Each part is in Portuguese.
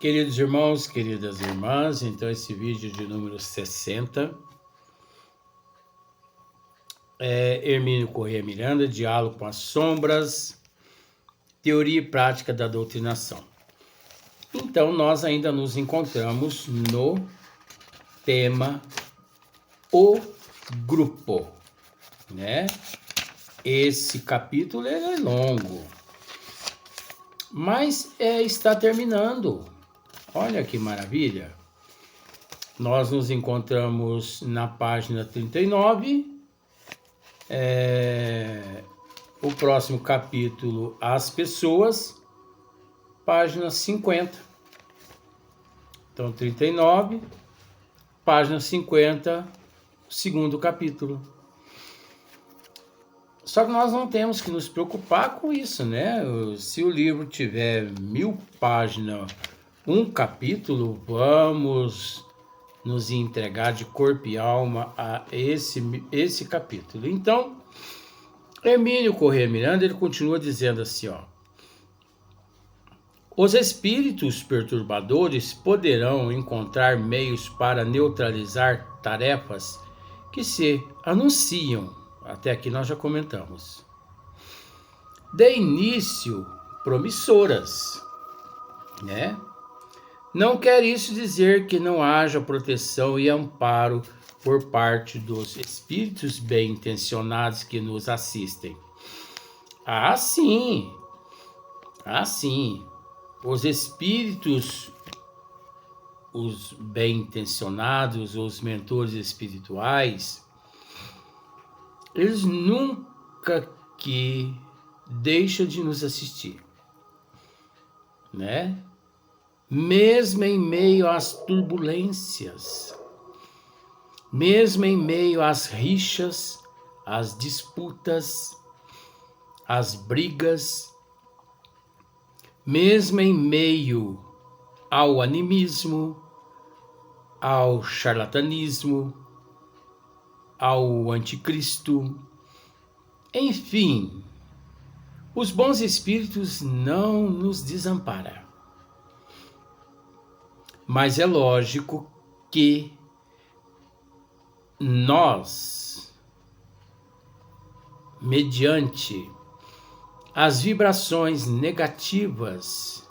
Queridos irmãos, queridas irmãs, então esse vídeo de número 60 é Hermínio Corrêa Miranda, Diálogo com as Sombras, Teoria e Prática da Doutrinação. Então nós ainda nos encontramos no tema O Grupo, né? Esse capítulo é longo, mas está terminando. Olha que maravilha! Nós nos encontramos na página 39, o próximo capítulo, As Pessoas, página 50. Então, 39, página 50, segundo capítulo. Só que nós não temos que nos preocupar com isso, né? Se o livro tiver 1000 páginas, um capítulo, vamos nos entregar de corpo e alma a esse capítulo. Então, Hermínio Corrêa Miranda, ele continua dizendo assim, ó: os espíritos perturbadores poderão encontrar meios para neutralizar tarefas que se anunciam, até aqui nós já comentamos, de início promissoras, né? Não quer isso dizer que não haja proteção e amparo por parte dos espíritos bem-intencionados que nos assistem. Sim. Os espíritos, os bem-intencionados, os mentores espirituais, eles nunca que deixam de nos assistir, né? Mesmo em meio às turbulências, mesmo em meio às rixas, às disputas, às brigas, mesmo em meio ao animismo, ao charlatanismo, ao anticristo, enfim, os bons espíritos não nos desamparam. Mas é lógico que nós, mediante as vibrações negativas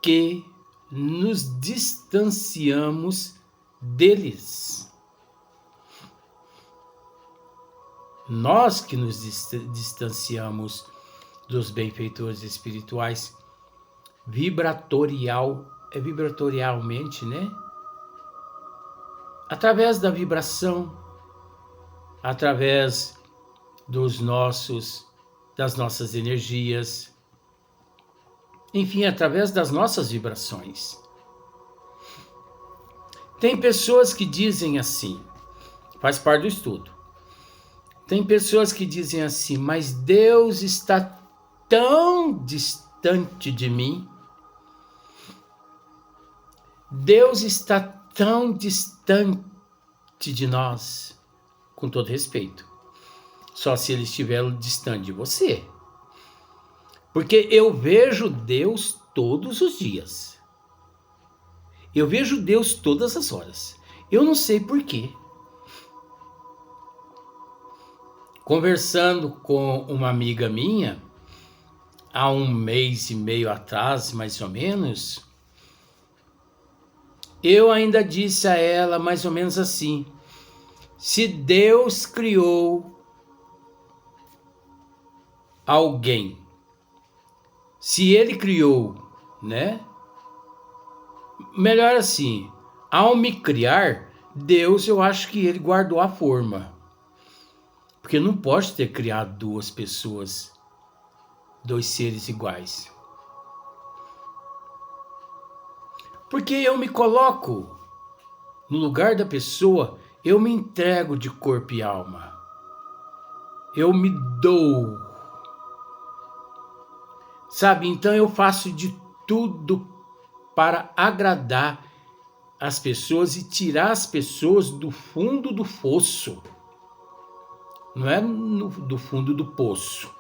que nos distanciamos deles, nós que nos distanciamos dos benfeitores espirituais, vibratorialmente, né? Através da vibração, através das nossas energias, enfim, através das nossas vibrações. Tem pessoas que dizem assim, faz parte do estudo, tem pessoas que dizem assim, mas Deus está tão distante de mim, Deus está tão distante de nós, com todo respeito, só se Ele estiver distante de você. Porque eu vejo Deus todos os dias. Eu vejo Deus todas as horas. Eu não sei por quê. Conversando com uma amiga minha, há 1 mês e meio atrás, mais ou menos, eu ainda disse a ela mais ou menos assim: se Deus criou alguém, se Ele criou, né? Melhor assim, ao me criar, Deus, eu acho que Ele guardou a forma. Porque não pode ter criado 2 pessoas, 2 seres iguais. Porque eu me coloco no lugar da pessoa, eu me entrego de corpo e alma. Eu me dou. Sabe, então eu faço de tudo para agradar as pessoas e tirar as pessoas do fundo do fosso. Não é do fundo do poço,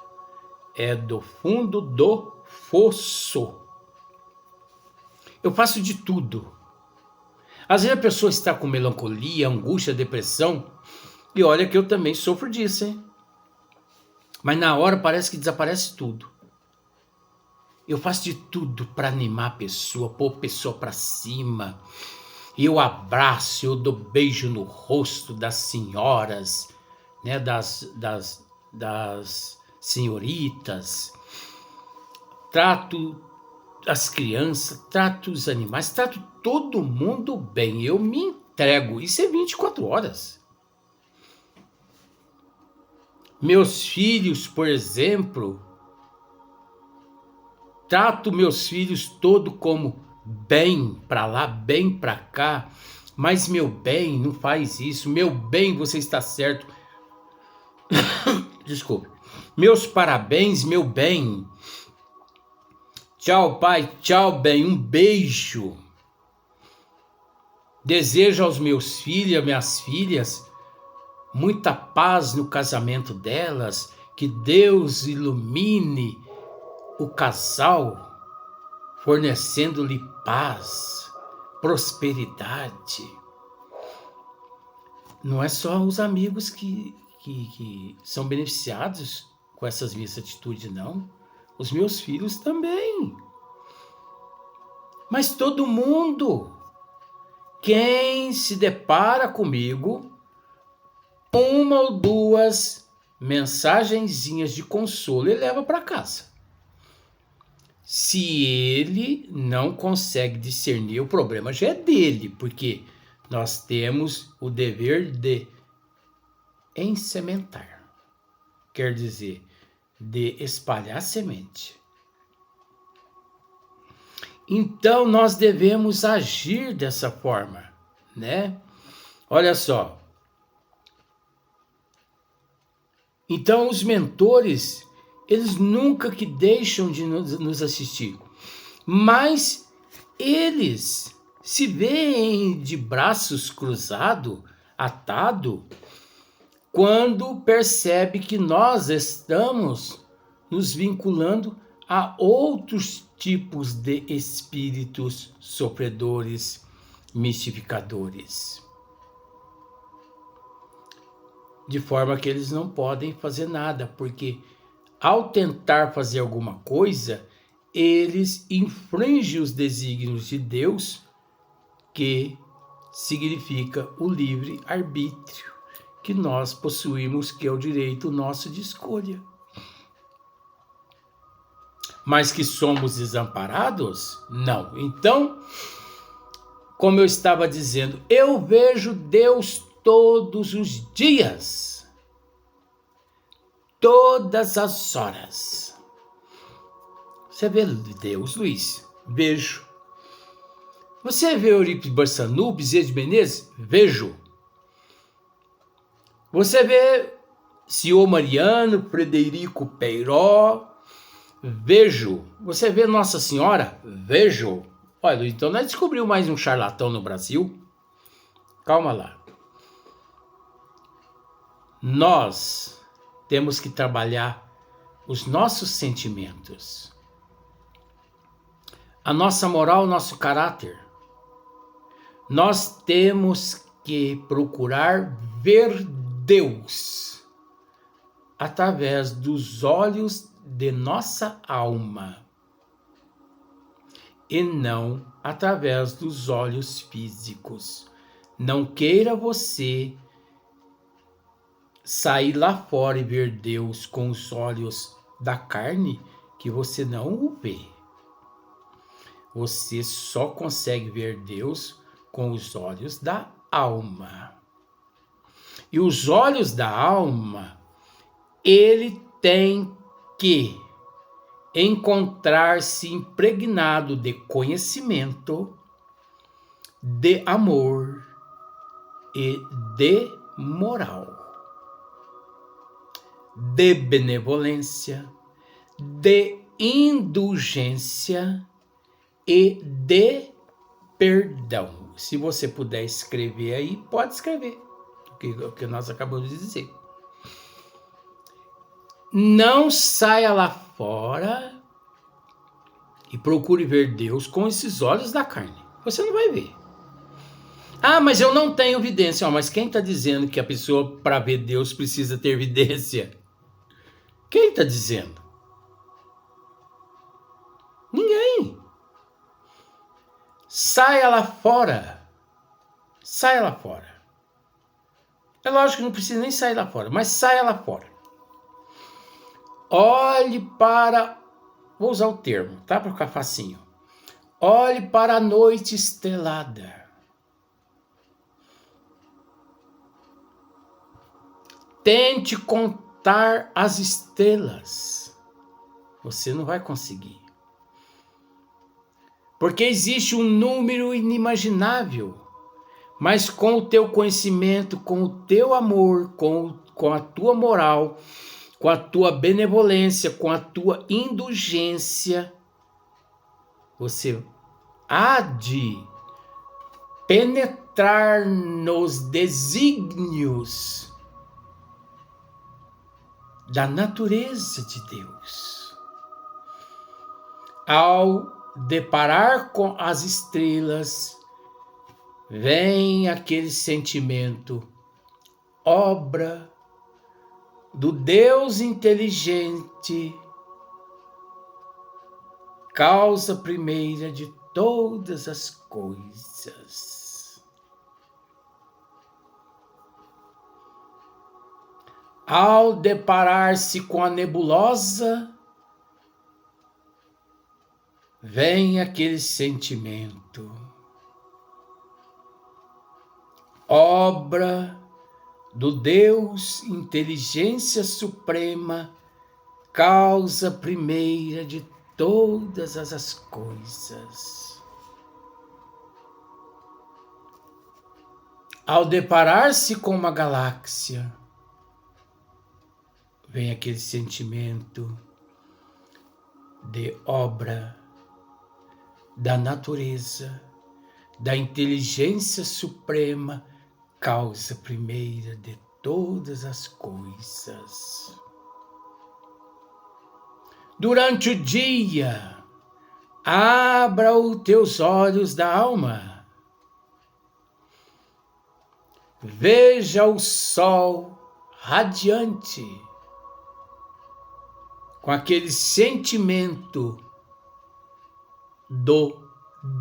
é do fundo do fosso. Eu faço de tudo. Às vezes a pessoa está com melancolia, angústia, depressão, e olha que eu também sofro disso, hein? Mas na hora parece que desaparece tudo. Eu faço de tudo para animar a pessoa, pôr a pessoa para cima. Eu abraço, eu dou beijo no rosto das senhoras, né, das senhoritas. Trato as crianças, trato os animais, trato todo mundo bem. Eu me entrego. Isso é 24 horas. Meus filhos, por exemplo, trato meus filhos todo como bem para lá, bem para cá. Mas meu bem, não faz isso. Meu bem, você está certo. Desculpe. Meus parabéns, meu bem. Tchau, pai. Tchau, bem. Um beijo. Desejo aos meus filhos, às minhas filhas, muita paz no casamento delas. Que Deus ilumine o casal, fornecendo-lhe paz, prosperidade. Não é só os amigos que são beneficiados com essas minhas atitudes, não. Os meus filhos também. Mas todo mundo. Quem se depara comigo, uma ou duas mensagenzinhas de consolo ele leva para casa. Se ele não consegue discernir, o problema já é dele, porque nós temos o dever de ensementar. Quer dizer, de espalhar semente. Então nós devemos agir dessa forma, né? Olha só. Então os mentores, eles nunca que deixam de nos assistir, mas eles se veem de braços cruzados, atado, quando percebe que nós estamos nos vinculando a outros tipos de espíritos sofredores, mistificadores. De forma que eles não podem fazer nada, porque ao tentar fazer alguma coisa, eles infringem os desígnios de Deus, que significa o livre-arbítrio, que nós possuímos, que é o direito nosso de escolha. Mas que somos desamparados? Não. Então, como eu estava dizendo, eu vejo Deus todos os dias, todas as horas. Você vê Deus, Luiz? Vejo. Você vê Eurípides Barçanufo, Bezerra de Menezes? Vejo. Você vê Senhor Mariano, Frederico Peiró? Vejo. Você vê Nossa Senhora? Vejo. Olha, então nós descobrimos mais um charlatão no Brasil. Calma lá. Nós temos que trabalhar os nossos sentimentos, a nossa moral, o nosso caráter. Nós temos que procurar ver Deus através dos olhos de nossa alma e não através dos olhos físicos. Não queira você sair lá fora e ver Deus com os olhos da carne, que você não o vê. Você só consegue ver Deus com os olhos da alma. E os olhos da alma, ele tem que encontrar-se impregnado de conhecimento, de amor e de moral, de benevolência, de indulgência e de perdão. Se você puder escrever aí, pode escrever o que nós acabamos de dizer. Não saia lá fora e procure ver Deus com esses olhos da carne. Você não vai ver. Ah, mas eu não tenho evidência. Oh, mas quem está dizendo que a pessoa, para ver Deus, precisa ter evidência? Quem está dizendo? Ninguém. Saia lá fora. Saia lá fora. É lógico que não precisa nem sair lá fora, mas saia lá fora. Olhe para... Vou usar o termo, tá? Para ficar facinho. Olhe para a noite estrelada. Tente contar as estrelas. Você não vai conseguir. Porque existe um número inimaginável. Mas com o teu conhecimento, com o teu amor, com a tua moral, com a tua benevolência, com a tua indulgência, você há de penetrar nos desígnios da natureza de Deus. Ao deparar com as estrelas, vem aquele sentimento, obra do Deus inteligente, causa primeira de todas as coisas. Ao deparar-se com a nebulosa, vem aquele sentimento, obra do Deus, inteligência suprema, causa primeira de todas as coisas. Ao deparar-se com uma galáxia, vem aquele sentimento de obra da natureza, da inteligência suprema, causa primeira de todas as coisas. Durante o dia, abra os teus olhos da alma. Veja o sol radiante, com aquele sentimento do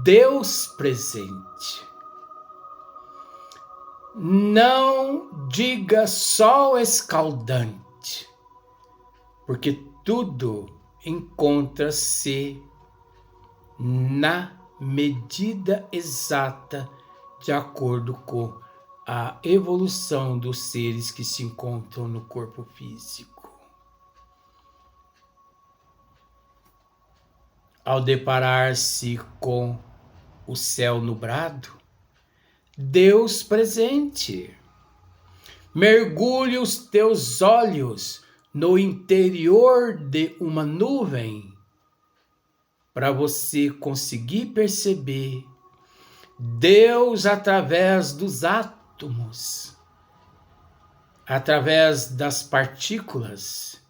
Deus presente. Não diga sol escaldante, porque tudo encontra-se na medida exata de acordo com a evolução dos seres que se encontram no corpo físico. Ao deparar-se com o céu nublado, Deus presente, mergulhe os teus olhos no interior de uma nuvem para você conseguir perceber Deus através dos átomos, através das partículas,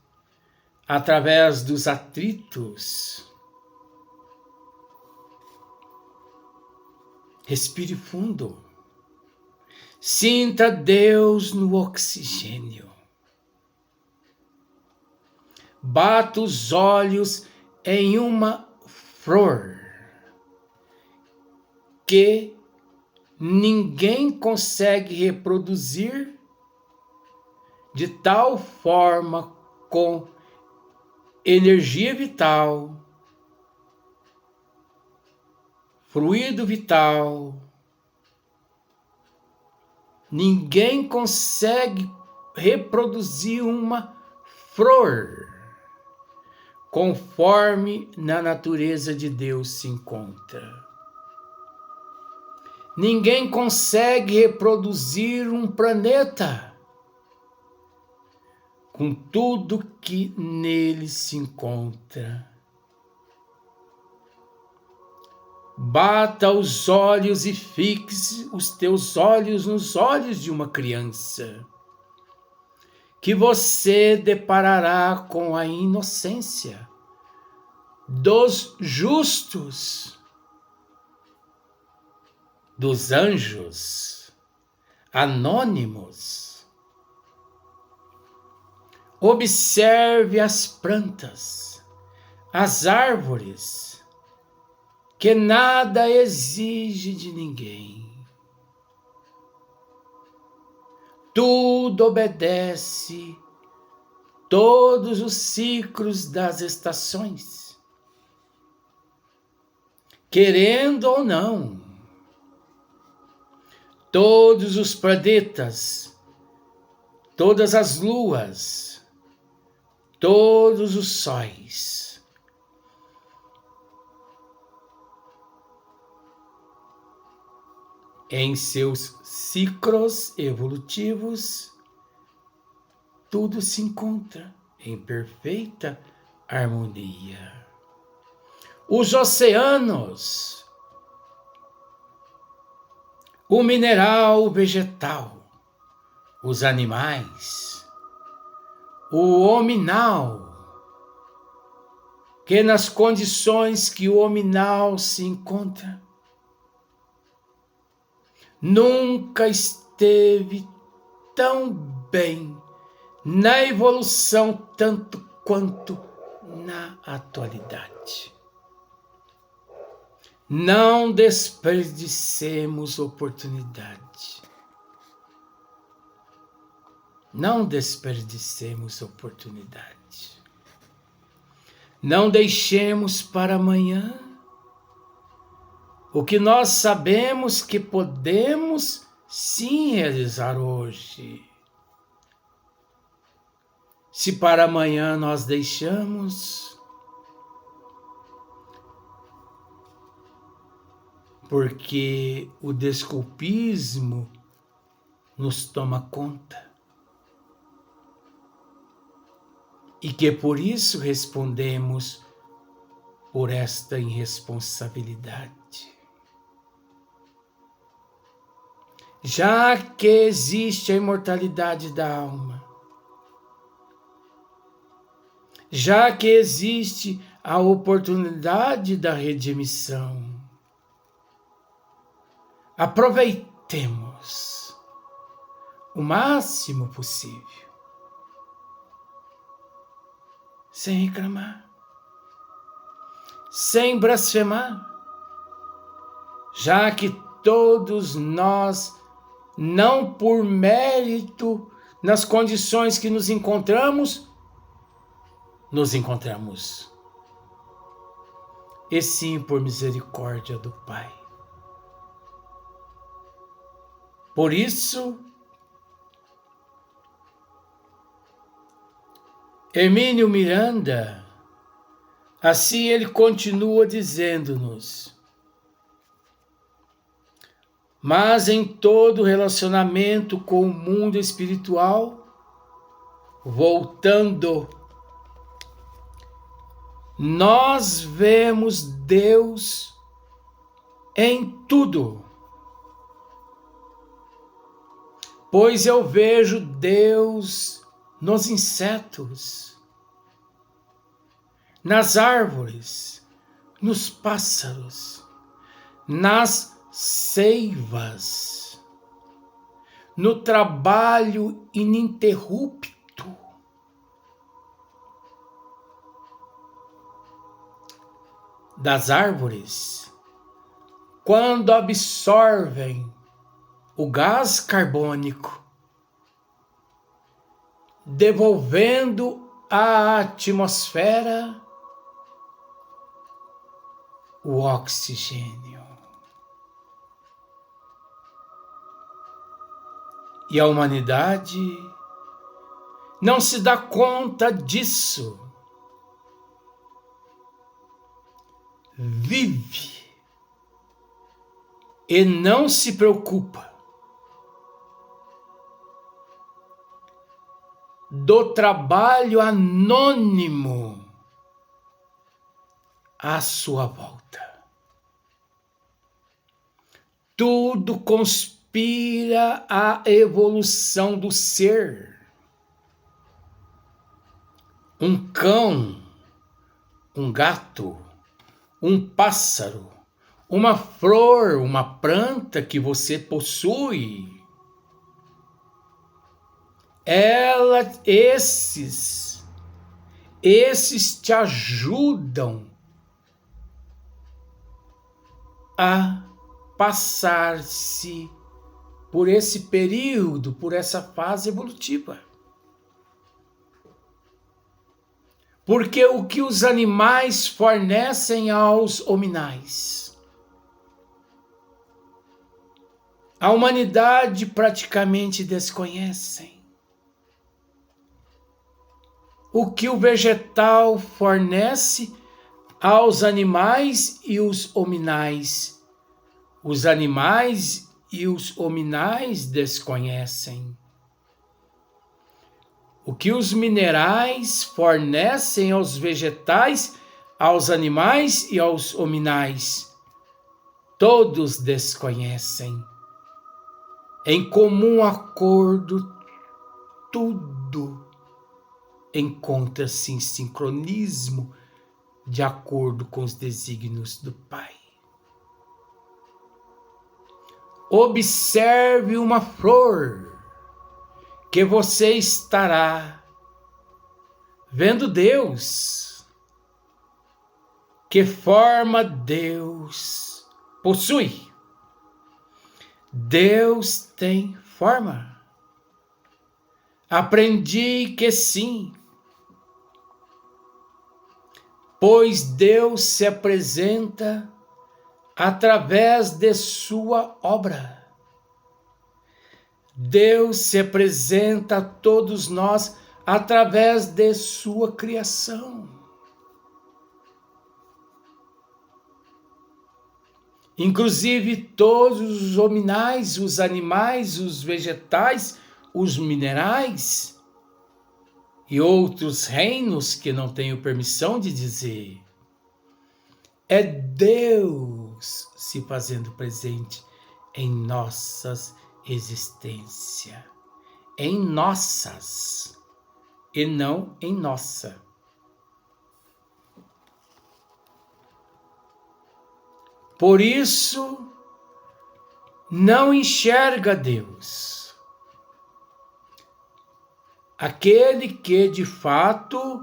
através dos atritos. Respire fundo. Sinta Deus no oxigênio. Bata os olhos em uma flor que ninguém consegue reproduzir de tal forma com energia vital, fluido vital. Ninguém consegue reproduzir uma flor conforme na natureza de Deus se encontra. Ninguém consegue reproduzir um planeta com tudo que nele se encontra. Bata os olhos e fixe os teus olhos nos olhos de uma criança, que você deparará com a inocência, dos justos, dos anjos, anônimos. Observe as plantas, as árvores, que nada exige de ninguém. Tudo obedece todos os ciclos das estações, querendo ou não. Todos os planetas, todas as luas, todos os sóis, em seus ciclos evolutivos, tudo se encontra em perfeita harmonia. Os oceanos, o mineral, o vegetal, os animais, o hominal, que nas condições que o hominal se encontra, nunca esteve tão bem na evolução tanto quanto na atualidade. Não desperdicemos oportunidade. Não desperdicemos oportunidade. Não deixemos para amanhã o que nós sabemos que podemos sim realizar hoje. Se para amanhã nós deixamos, porque o desculpismo nos toma conta, e que por isso respondemos por esta irresponsabilidade. Já que existe a imortalidade da alma, já que existe a oportunidade da redimissão, aproveitemos o máximo possível, sem reclamar, sem blasfemar, já que todos nós, não por mérito nas condições que nos encontramos, e sim por misericórdia do Pai. Por isso, Hermínio Miranda, assim ele continua dizendo-nos: mas em todo relacionamento com o mundo espiritual, voltando, nós vemos Deus em tudo. Pois eu vejo Deus nos insetos, nas árvores, nos pássaros, nas seivas, no trabalho ininterrupto das árvores, quando absorvem o gás carbônico, devolvendo à atmosfera o oxigênio. E a humanidade não se dá conta disso. Vive e não se preocupa do trabalho anônimo à sua volta. Tudo conspira à evolução do ser. Um cão, um gato, um pássaro, uma flor, uma planta que você possui. Esses te ajudam a passar-se por esse período, por essa fase evolutiva. Porque o que os animais fornecem aos hominais, a humanidade praticamente desconhece. O que o vegetal fornece aos animais e os hominais, os animais e os hominais desconhecem. O que os minerais fornecem aos vegetais, aos animais e aos hominais, todos desconhecem. Em comum acordo, tudo encontra-se em sincronismo de acordo com os desígnios do Pai. Observe uma flor que você estará vendo Deus. Que forma Deus possui? Deus tem forma. Aprendi que sim, pois Deus se apresenta através de sua obra. Deus se apresenta a todos nós através de sua criação. Inclusive todos os hominais, os animais, os vegetais, os minerais e outros reinos que não tenho permissão de dizer. É Deus se fazendo presente em nossas existências, em nossas e não em nossa. Por isso, não enxerga Deus. Aquele que, de fato,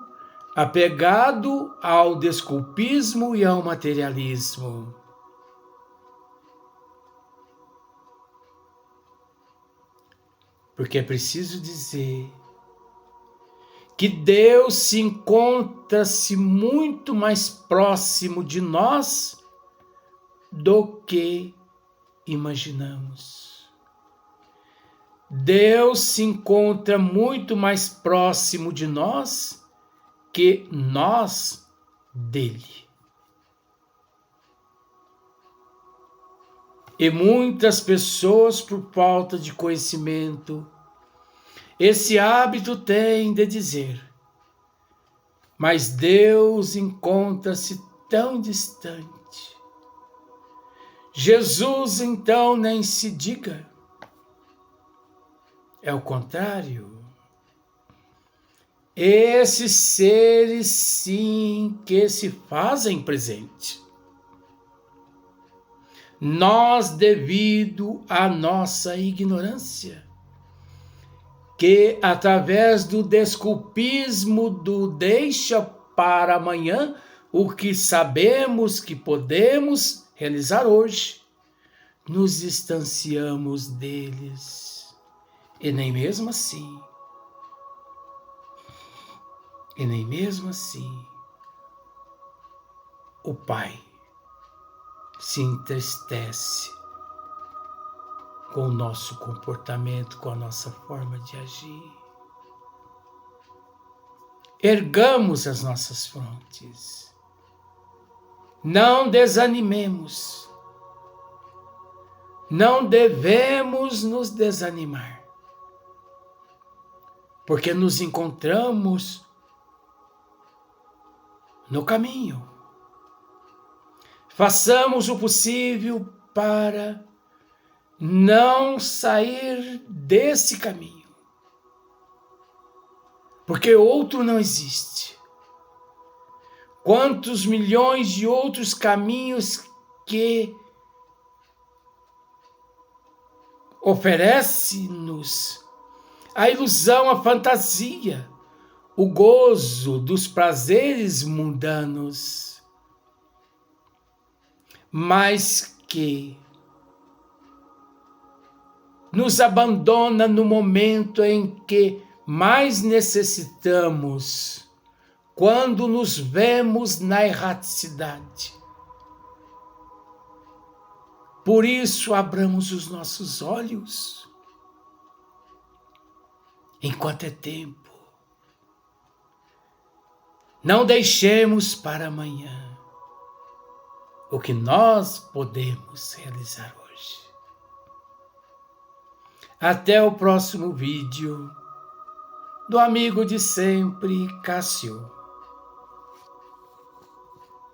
apegado ao desculpismo e ao materialismo. Porque é preciso dizer que Deus se encontra-se muito mais próximo de nós do que imaginamos. Deus se encontra muito mais próximo de nós que nós dele. E muitas pessoas, por falta de conhecimento, esse hábito têm de dizer: mas Deus encontra-se tão distante. Jesus, então, nem se diga. É o contrário. Esses seres, sim, que se fazem presente. Nós, devido à nossa ignorância, que através do desculpismo do deixa para amanhã o que sabemos que podemos realizar hoje, nos distanciamos deles. E nem mesmo assim, o Pai se entristece com o nosso comportamento, com a nossa forma de agir. Ergamos as nossas frontes. Não desanimemos. Não devemos nos desanimar. Porque nos encontramos no caminho. Façamos o possível para não sair desse caminho. Porque outro não existe. Quantos milhões de outros caminhos que oferece-nos a ilusão, a fantasia, o gozo dos prazeres mundanos, mas que nos abandona no momento em que mais necessitamos, quando nos vemos na erraticidade. Por isso, abramos os nossos olhos, enquanto é tempo. Não deixemos para amanhã o que nós podemos realizar hoje. Até o próximo vídeo do amigo de sempre, Cássio.